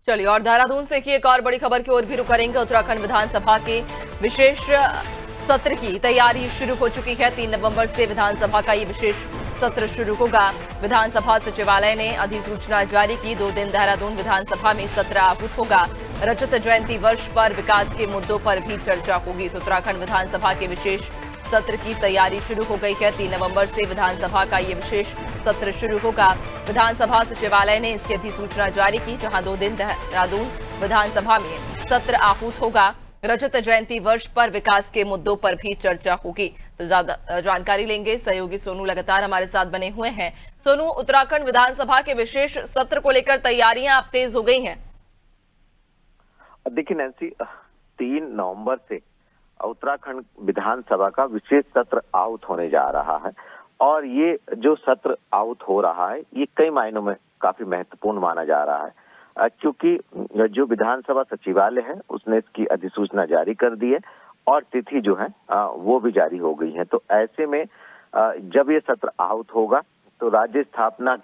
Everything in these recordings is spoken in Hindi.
चलिए और देहरादून से की एक और बड़ी खबर की ओर भी रुख करेंगे। उत्तराखंड विधानसभा के विशेष सत्र की तैयारी शुरू हो चुकी है। 3 नवंबर से विधानसभा का ये विशेष सत्र शुरू होगा। विधानसभा सचिवालय ने अधिसूचना जारी की। 2 दिन देहरादून विधानसभा में सत्र आहूत होगा। रजत जयंती वर्ष पर विकास के मुद्दों पर भी चर्चा होगी। तो उत्तराखंड विधानसभा के विशेष सत्र की तैयारी शुरू हो गई है। 3 नवंबर से विधानसभा का ये विशेष सत्र शुरू होगा। विधानसभा सचिवालय ने इसकी अधिसूचना जारी की, जहां 2 दिन देहरादून विधानसभा में सत्र आहूत होगा। रजत जयंती वर्ष पर विकास के मुद्दों पर भी चर्चा होगी। तो ज्यादा जानकारी लेंगे, सहयोगी सोनू लगातार हमारे साथ बने हुए हैं। सोनू, उत्तराखंड विधानसभा के विशेष सत्र को लेकर तैयारियां अब तेज हो गई हैं। देखिए नैन्सी, 3 नवंबर से उत्तराखंड विधानसभा का विशेष सत्र आहूत होने जा रहा है और ये जो सत्र आहूत हो रहा है ये कई मायनों में काफी महत्वपूर्ण माना जा रहा है, क्योंकि जो विधानसभा सचिवालय है उसने इसकी अधिसूचना जारी कर दी है और तिथि जो है वो भी जारी हो गई है। तो ऐसे में जब ये सत्र आहूत होगा तो राज्य स्थापना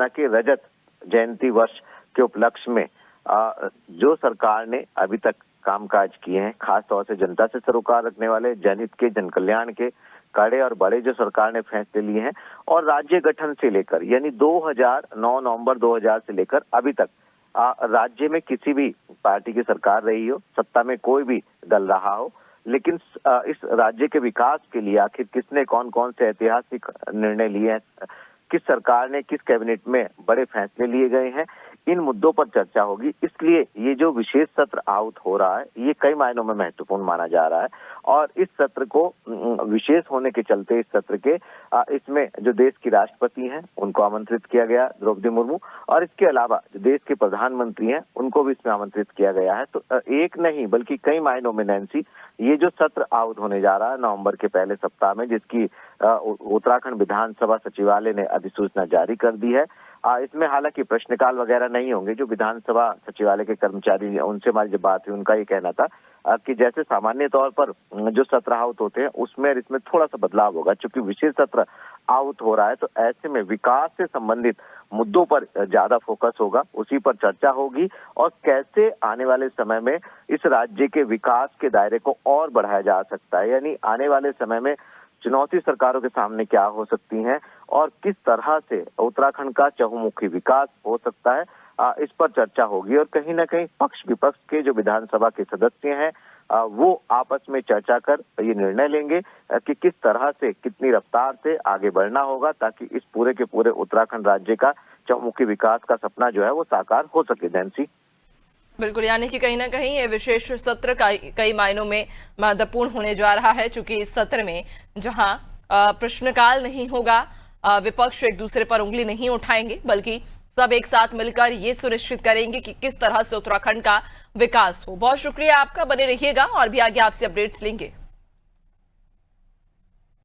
के रजत जयंती वर्ष के उपलक्ष्य में जो सरकार ने अभी तक कामकाज किए हैं, खास तौर से जनता से सरोकार रखने वाले, जनहित के, जन कल्याण के कड़े और बड़े जो सरकार ने फैसले लिए हैं और राज्य गठन से लेकर यानी 9 नवंबर 2000 से लेकर अभी तक राज्य में किसी भी पार्टी की सरकार रही हो, सत्ता में कोई भी दल रहा हो, लेकिन इस राज्य के विकास के लिए आखिर किसने कौन कौन से ऐतिहासिक निर्णय लिए हैं, किस सरकार ने किस कैबिनेट में बड़े फैसले लिए गए हैं, इन मुद्दों पर चर्चा होगी। इसलिए ये जो विशेष सत्र आहूत हो रहा है ये कई मायनों में महत्वपूर्ण माना जा रहा है और इस सत्र को विशेष होने के चलते इस सत्र के इसमें जो देश की राष्ट्रपति हैं उनको आमंत्रित किया गया, द्रौपदी मुर्मू, और इसके अलावा जो देश के प्रधानमंत्री हैं उनको भी इसमें आमंत्रित किया गया है। तो एक नहीं बल्कि कई मायनों में नैन्सी ये जो सत्र आहूत होने जा रहा है नवंबर के पहले सप्ताह में, जिसकी उत्तराखंड विधानसभा सचिवालय ने अधिसूचना जारी कर दी है, इसमें हालांकि प्रश्नकाल वगैरह नहीं होंगे। जो विधानसभा सचिवालय के कर्मचारी उनसे हमारी जब बात हुई उनका ये कहना था कि जैसे सामान्य तौर पर जो सत्र आहूत होते हैं उसमें इसमें थोड़ा सा बदलाव होगा, क्योंकि विशेष सत्र आहूत हो रहा है। तो ऐसे में विकास से संबंधित मुद्दों पर ज्यादा फोकस होगा, उसी पर चर्चा होगी और कैसे आने वाले समय में इस राज्य के विकास के दायरे को और बढ़ाया जा सकता है, यानी आने वाले समय में चुनौती सरकारों के सामने क्या हो सकती हैं और किस तरह से उत्तराखंड का चहुमुखी विकास हो सकता है, इस पर चर्चा होगी। और कहीं ना कहीं पक्ष विपक्ष के जो विधानसभा के सदस्य हैं वो आपस में चर्चा कर ये निर्णय लेंगे कि किस तरह से कितनी रफ्तार से आगे बढ़ना होगा ताकि इस पूरे के पूरे उत्तराखंड राज्य का चहुमुखी विकास का सपना जो है वो साकार हो सके। नैन्सी, बिल्कुल, यानी कि कहीं ना कहीं ये विशेष सत्र कई मायनों में महत्वपूर्ण होने जा रहा है, क्योंकि इस सत्र में जहां प्रश्नकाल नहीं होगा, विपक्ष एक दूसरे पर उंगली नहीं उठाएंगे, बल्कि सब एक साथ मिलकर ये सुनिश्चित करेंगे कि किस तरह से उत्तराखंड का विकास हो। बहुत शुक्रिया आपका, बने रहिएगा और भी आगे आपसे अपडेट्स लेंगे।